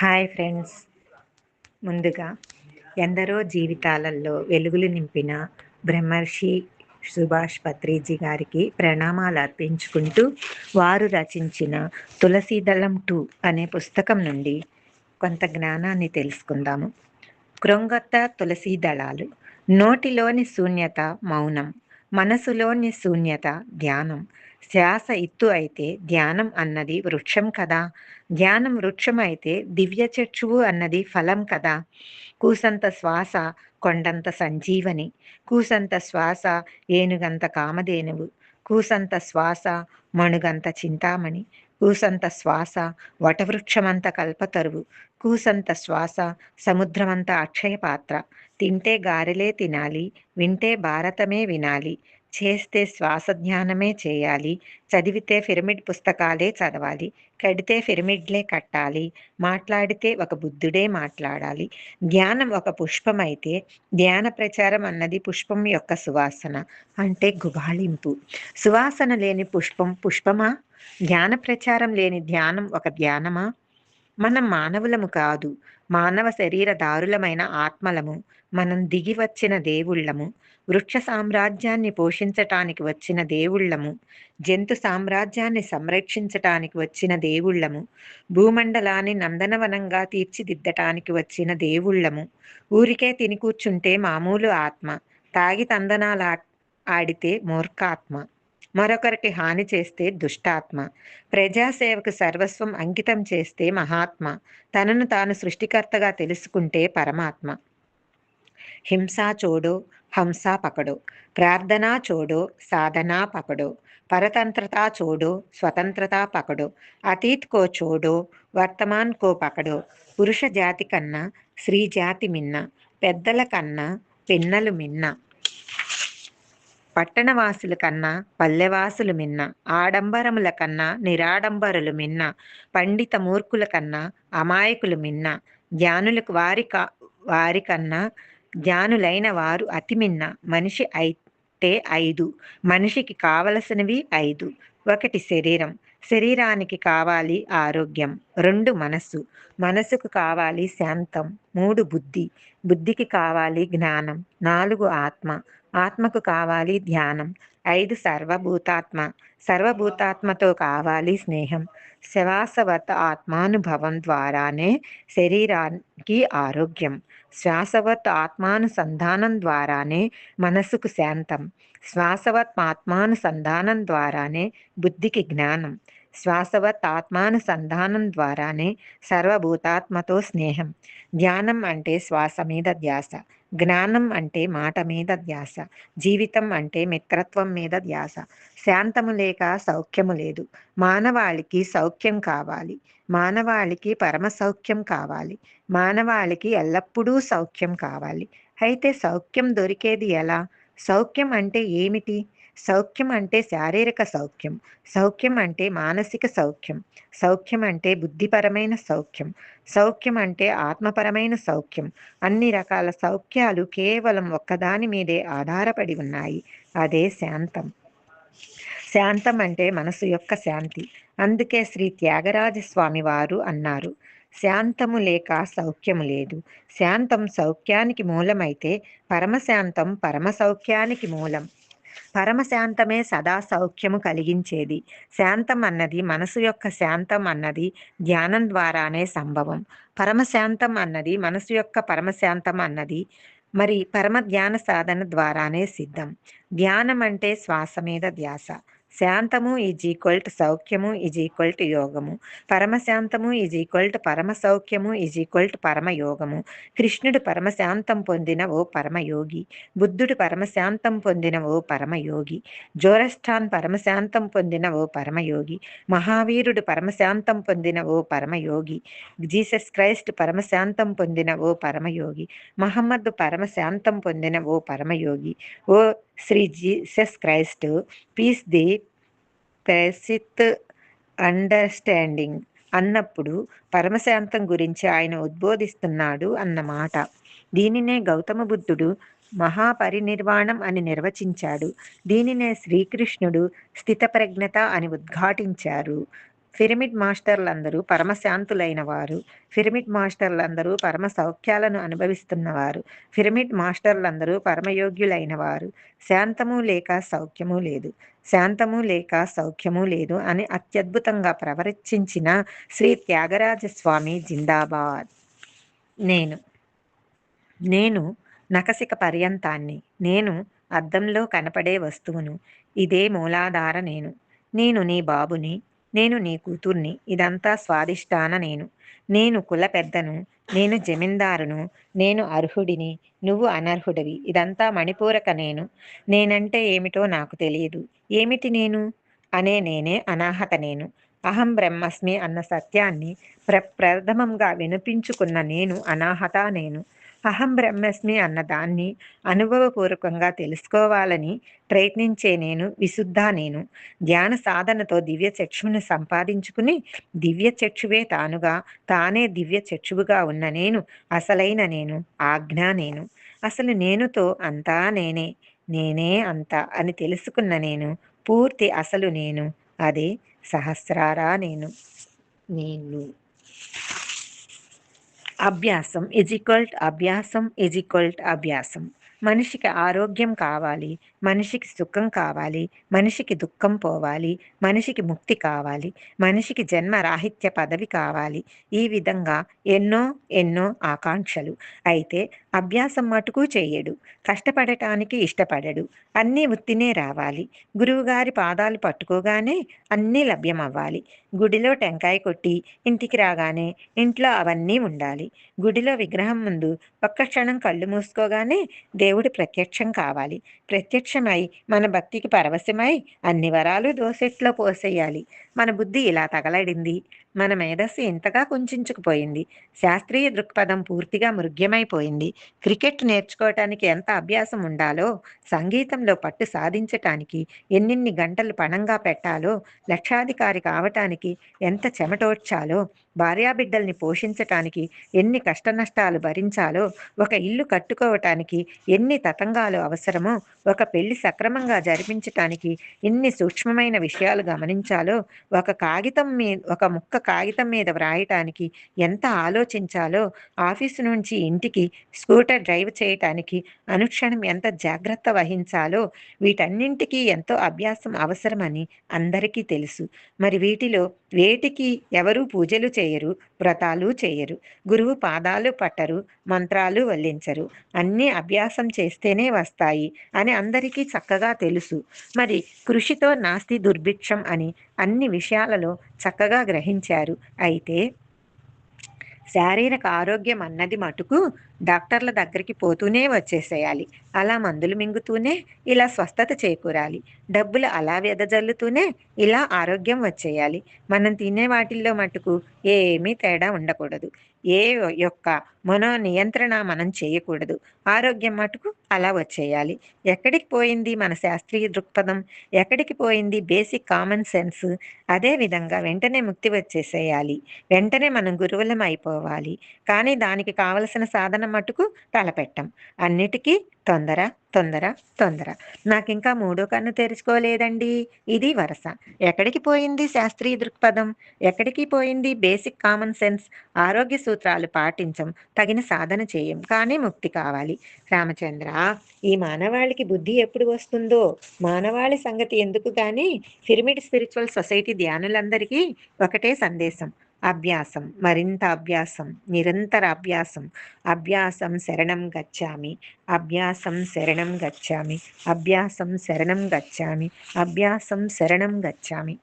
Hi friends. ముందుగా ఎందరో జీవితాలలో వెలుగులు నింపిన బ్రహ్మర్షి సుభాష్ పత్రిజీ గారికి ప్రణామాలు అర్పించుకుంటూ వారు రచించిన తులసీదళం 2 అనే పుస్తకం నుండి కొంత జ్ఞానాన్ని తెలుసుకుందాము. కృంగొత్త తులసీ దళాలు. నోటిలోని శూన్యత మౌనం, మనసులోని శూన్యత ధ్యానం. శ్వాస ఎత్తు అయితే ధ్యానం అన్నది వృక్షం కదా. ధ్యానం వృక్షం అయితే దివ్య చక్షువు అన్నది ఫలం కదా. కూసంత శ్వాస కొండంత సంజీవని, కూసంత శ్వాస ఏనుగంత కామధేనువు, కూసంత శ్వాస మణుగంత చింతామణి, కూసంత శ్వాస వటవృక్షమంత కల్పతరువు, కూసంత శ్వాస సముద్రమంత అక్షయ పాత్ర. తింటే గారెలే తినాలి, వింటే భారతమే వినాలి, చేస్తే శ్వాస ధ్యానమే చేయాలి, చదివితే పిరమిడ్ పుస్తకాలే చదవాలి, కడితే పిరమిడ్లే కట్టాలి, మాట్లాడితే ఒక బుద్ధుడే మాట్లాడాలి. ధ్యానం ఒక పుష్పమైతే ధ్యాన ప్రచారం అన్నది పుష్పం యొక్క సువాసన, అంటే గుబాళింపు. సువాసన లేని పుష్పం పుష్పమా? ధ్యాన ప్రచారం లేని ధ్యానం ఒక ధ్యానమా? మనం మానవులము కాదు, మానవ శరీరధారులమైన ఆత్మలము. మనం దిగి వచ్చిన దేవుళ్ళము. వృక్ష సామ్రాజ్యాన్ని పోషించటానికి వచ్చిన దేవుళ్ళము. జంతు సామ్రాజ్యాన్ని సంరక్షించటానికి వచ్చిన దేవుళ్ళము. భూమండలాన్ని నందనవనంగా తీర్చిదిద్దటానికి వచ్చిన దేవుళ్ళము. ఊరికే తిని కూర్చుంటే మామూలు ఆత్మ, తాగి తందనాలు ఆడితే మూర్ఖాత్మ, మరొకరికి హాని చేస్తే దుష్టాత్మ, ప్రజాసేవకు సర్వస్వం అంకితం చేస్తే మహాత్మ, తనను తాను సృష్టికర్తగా తెలుసుకుంటే పరమాత్మ. హింసా చోడో హంసా పకడో, ప్రార్థనా చోడో సాధనా పకడో, పరతంత్రతా చోడో స్వతంత్రతా పకడో, అతీత్ కో చోడో వర్తమాన్ కో పకడో. పురుష జాతి కన్నా స్త్రీ జాతి మిన్న, పెద్దల కన్నా పిన్నలు మిన్న, పట్టణవాసుల కన్నా పల్లెవాసులు మిన్న, ఆడంబరముల కన్నా నిరాడంబరులు మిన్న, పండిత మూర్ఖుల కన్నా అమాయకులు మిన్న, జ్ఞానులకు వారికన్నా జ్ఞానులైన వారు అతి మిన్న. మనిషి అయితే 5, మనిషికి కావలసినవి 5. 1 శరీరం, శరీరానికి కావాలి ఆరోగ్యం. 2 మనస్సు, మనసుకు కావాలి శాంతం. 3 బుద్ధి, బుద్ధికి కావాలి జ్ఞానం. 4 ఆత్మ, ఆత్మకు కావాలి ధ్యానం. 5 సర్వభూతాత్మ, సర్వభూతాత్మతో కావాలి స్నేహం. శ్వాసవత్ ఆత్మానుభవం ద్వారానే శరీరానికి ఆరోగ్యం. శ్వాసవత్ ఆత్మానుసంధానం ద్వారానే మనసుకు శాంతం. శ్వాసవత్ ఆత్మానుసంధానం ద్వారానే బుద్ధికి జ్ఞానం. శ్వాసవత్ ఆత్మానుసంధానం ద్వారానే సర్వభూతాత్మతో స్నేహం. ధ్యానం అంటే శ్వాస మీద ధ్యాస, జ్ఞానం అంటే మాట మీద ధ్యాస, జీవితం అంటే మిత్రత్వం మీద ధ్యాస. శాంతము లేక సౌఖ్యము లేదు. మానవాళికి సౌఖ్యం కావాలి, మానవాళికి పరమ సౌఖ్యం కావాలి, మానవాళికి ఎల్లప్పుడూ సౌఖ్యం కావాలి. అయితే సౌఖ్యం దొరికేది ఎలా? సౌఖ్యం అంటే ఏమిటి? సౌఖ్యం అంటే శారీరక సౌఖ్యం, సౌఖ్యం అంటే మానసిక సౌఖ్యం, సౌఖ్యం అంటే బుద్ధిపరమైన సౌఖ్యం, సౌఖ్యం అంటే ఆత్మపరమైన సౌఖ్యం. అన్ని రకాల సౌఖ్యాలు కేవలం ఒక్కదాని మీదే ఆధారపడి ఉన్నాయి, అదే శాంతం. శాంతం అంటే మనసు యొక్క శాంతి. అందుకే శ్రీ త్యాగరాజ స్వామి వారు అన్నారు, శాంతము లేక సౌఖ్యము లేదు. శాంతం సౌఖ్యానికి మూలమైతే పరమశాంతం పరమ సౌఖ్యానికి మూలం. పరమశాంతమే సదా సౌఖ్యము కలిగించేది. శాంతం అన్నది మనసు యొక్క శాంతం అన్నది ధ్యానం ద్వారానే సంభవం. పరమశాంతం అన్నది మనసు యొక్క పరమశాంతం అన్నది మరి పరమ ధ్యాన సాధన ద్వారానే సిద్ధం. ధ్యానం అంటే శ్వాస మీద ధ్యాస. శాంతము సౌఖ్యము యోగము. పరమశాంతము పరమ సౌఖ్యము పరమ యోగము. కృష్ణుడు పరమశాంతం పొందిన ఓ పరమయోగి, బుద్ధుడు పరమశాంతం పొందిన ఓ పరమయోగి, జోరస్టాన్ పరమశాంతం పొందిన ఓ పరమయోగి, మహావీరుడు పరమశాంతం పొందిన ఓ పరమయోగి, జీసస్ క్రైస్ట్ పరమశాంతం పొందిన ఓ పరమయోగి, మహమ్మద్ పరమశాంతం పొందిన ఓ పరమయోగి. ఓ Shri Jesus Christ, peace the passeth understanding అన్నప్పుడు పరమశాంతం గురించి ఆయన ఉద్బోధిస్తున్నాడు అన్నమాట. దీనినే గౌతమ బుద్ధుడు మహాపరినిర్వాణం అని నిర్వచించాడు. దీనినే శ్రీకృష్ణుడు స్థితప్రజ్ఞత అని ఉద్ఘాటించారు. పిరమిడ్ మాస్టర్లందరూ పరమశాంతులైన వారు. పిరమిడ్ మాస్టర్లందరూ పరమ సౌఖ్యాలను అనుభవిస్తున్నవారు. పిరమిడ్ మాస్టర్లందరూ పరమయోగ్యులైన వారు. శాంతము లేక సౌఖ్యము లేదు. శాంతము లేక సౌఖ్యము లేదు అని అత్యద్భుతంగా ప్రవచించిన శ్రీ త్యాగరాజ స్వామి జిందాబాద్. నేను నేను నఖశిఖ పర్యంతాన్ని. నేను అద్దంలో కనపడే వస్తువును. ఇదే మూలాధార నేను. నేను నీ బాబుని. నేను నీ కూతుర్ని. ఇదంతా స్వాదిష్టాన నేను. నేను కుల పెద్దను. నేను జమీందారును. నేను అర్హుడిని. నువ్వు అనర్హుడివి. ఇదంతా మణిపూరక నేను. నేనంటే ఏమిటో నాకు తెలియదు. ఏమిటి నేను? అనే నేనే అనాహత నేను. అహం బ్రహ్మస్మి అన్న సత్యాన్ని ప్రథమంగా వినిపించుకున్న నేను అనాహత నేను. అహం బ్రహ్మస్మి అన్న దాన్ని అనుభవపూర్వకంగా తెలుసుకోవాలని ప్రయత్నించే నేను విశుద్ధ నేను. ధ్యాన సాధనతో దివ్య చక్షువును సంపాదించుకుని దివ్య చక్షువే తానుగా తానే దివ్య చక్షువుగా ఉన్న నేను అసలైన నేను ఆజ్ఞ నేను. అసలు నేనుతో అంతా నేనే. నేనే అంతా అని తెలుసుకున్న నేను పూర్తి అసలు నేను. అదే సహస్రారా నేను. నేను అభ్యాసం అభ్యాసం. మనిషికి ఆరోగ్యం కావాలి. మనిషికి సుఖం కావాలి. మనిషికి దుఃఖం పోవాలి. మనిషికి ముక్తి కావాలి. మనిషికి జన్మరాహిత్య పదవి కావాలి. ఈ విధంగా ఎన్నో ఎన్నో ఆకాంక్షలు. అయితే అభ్యాసం మటుకు చేయడు. కష్టపడటానికి ఇష్టపడడు. అన్నీ ఉత్తినే రావాలి. గురువుగారి పాదాలు పట్టుకోగానే అన్నీ లభ్యమవ్వాలి. గుడిలో టెంకాయ కొట్టి ఇంటికి రాగానే ఇంట్లో అవన్నీ ఉండాలి. గుడిలో విగ్రహం ముందు ఒక్క క్షణం కళ్ళు మూసుకోగానే దేవుడు ప్రత్యక్షం కావాలి. ప్రత్యక్షమై మన భక్తికి పరవశమై అన్ని వరాలు దోసెట్లో పోసేయాలి. మన బుద్ధి ఇలా తగలడింది. మన మేధస్సు ఇంతగా కుంచుకుపోయింది. శాస్త్రీయ దృక్పథం పూర్తిగా మృగ్యమైపోయింది. క్రికెట్ నేర్చుకోవటానికి ఎంత అభ్యాసం ఉండాలో, సంగీతంలో పట్టు సాధించటానికి ఎన్నిన్ని గంటలు పణంగా పెట్టాలో, లక్షాధికారి కావటానికి ఎంత చెమటోడ్చాలో, భార్యాబిడ్డల్ని పోషించటానికి ఎన్ని కష్టనష్టాలు భరించాలో, ఒక ఇల్లు కట్టుకోవటానికి ఎన్ని తతంగాలు అవసరమో, ఒక పెళ్లి సక్రమంగా జరిపించటానికి ఎన్ని సూక్ష్మమైన విషయాలు గమనించాలో, ఒక ముక్క కాగితం మీద వ్రాయటానికి ఎంత ఆలోచించాలో, ఆఫీసు నుంచి ఇంటికి స్కూటర్ డ్రైవ్ చేయటానికి అనుక్షణం ఎంత జాగ్రత్త వహించాలో, వీటన్నింటికీ ఎంతో అభ్యాసం అవసరమని అందరికీ తెలుసు. మరి వీటిలో వేటికి ఎవరూ పూజలు చేయరు, వ్రతాలు చేయరు, గురువు పాదాలు పట్టరు, మంత్రాలు వల్లించరు. అన్నీ అభ్యాసం చేస్తేనే వస్తాయి అని అందరికీ చక్కగా తెలుసు. మరి కృషితో నాస్తి దుర్భిక్షం అని అన్ని విషయాలలో చక్కగా గ్రహించారు. అయితే శారీరక ఆరోగ్యం అన్నది మటుకు డాక్టర్ల దగ్గరికి పోతూనే వచ్చేసేయాలి. అలా మందులు మింగుతూనే ఇలా స్వస్థత చేకూరాలి. డబ్బులు అలా వెదజల్లుతూనే ఇలా ఆరోగ్యం వచ్చేయాలి. మనం తినే వాటిల్లో మటుకు ఏమీ తేడా ఉండకూడదు. ఏ యొక్క మనో నియంత్రణ మనం చేయకూడదు. ఆరోగ్యం మటుకు అలా వచ్చేయాలి. ఎక్కడికి పోయింది మన శాస్త్రీయ దృక్పథం? ఎక్కడికి పోయింది బేసిక్ కామన్ సెన్స్? అదేవిధంగా వెంటనే ముక్తి వచ్చేసేయాలి. వెంటనే మనం గురువులం అయిపోవాలి. కానీ దానికి కావలసిన సాధన మటుకు తలపెట్టం. అన్నిటికీ తొందర తొందర తొందర. నాకింకా మూడో కన్ను తెరుచుకోలేదండి. ఇది వరస. ఎక్కడికి పోయింది శాస్త్రీయ దృక్పథం? ఎక్కడికి పోయింది బేసిక్ కామన్ సెన్స్? ఆరోగ్య సూత్రాలు పాటించం, తగిన సాధన చేయం, కానీ ముక్తి కావాలి. రామచంద్ర, ఈ మానవాళికి బుద్ధి ఎప్పుడు వస్తుందో? మానవాళి సంగతి ఎందుకు కానీ పిరమిడ్ స్పిరిచువల్ సొసైటీ ధ్యానులందరికీ ఒకటే సందేశం. అభ్యాసం, మరింత అభ్యాసం, నిరంతర అభ్యాసం. అభ్యాసం శరణం గచ్చామి. అభ్యాసం శరణం గచ్చామి. అభ్యాసం శరణం గచ్చామి. అభ్యాసం శరణం గచ్చామి.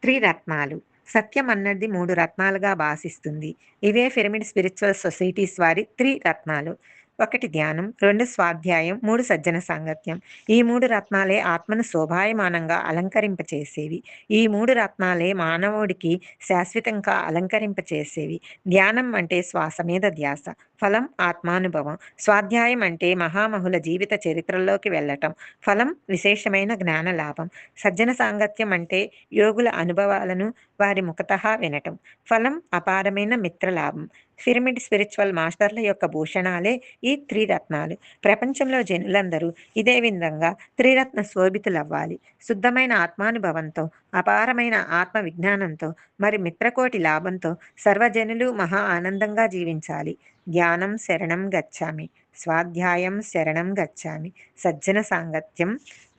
త్రిరత్నాలు. సత్యం అన్నది 3 రత్నాలుగా భాసిస్తుంది. ఇవే పిరమిడ్ స్పిరిచువల్ సొసైటీస్ వారి త్రిరత్నాలు. 1 ధ్యానం, 2 స్వాధ్యాయం, 3 సజ్జన సాంగత్యం. ఈ 3 రత్నాలే ఆత్మను శోభాయమానంగా అలంకరింపచేసేవి. ఈ 3 రత్నాలే మానవుడికి శాశ్వతంగా అలంకరింపచేసేవి. ధ్యానం అంటే శ్వాస మీద ధ్యాస. ఫలం ఆత్మానుభవం. స్వాధ్యాయం అంటే మహామహుల జీవిత చరిత్రలోకి వెళ్ళటం. ఫలం విశేషమైన జ్ఞాన లాభం. సజ్జన సాంగత్యం అంటే యోగుల అనుభవాలను వారి ముఖతః వినటం. ఫలం అపారమైన మిత్రలాభం. పిరమిడ్ స్పిరిచువల్ మాస్టర్ల యొక్క భూషణాలే ఈ త్రిరత్నాలు. ప్రపంచంలో జనులందరూ ఇదే విధంగా త్రిరత్న శోభితులవ్వాలి. శుద్ధమైన ఆత్మానుభవంతో, అపారమైన ఆత్మ విజ్ఞానంతో, మరి మిత్రకోటి లాభంతో సర్వజనులు మహా ఆనందంగా జీవించాలి. ధ్యానం శరణం గచ్చామి, స్వాధ్యాయం శరణం గచ్చామి, సజ్జన సాంగత్యం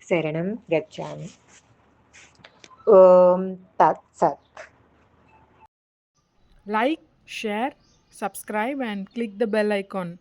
శరణం గచ్చామి. ఓం తత్సత్. Like, share, subscribe and click the bell icon.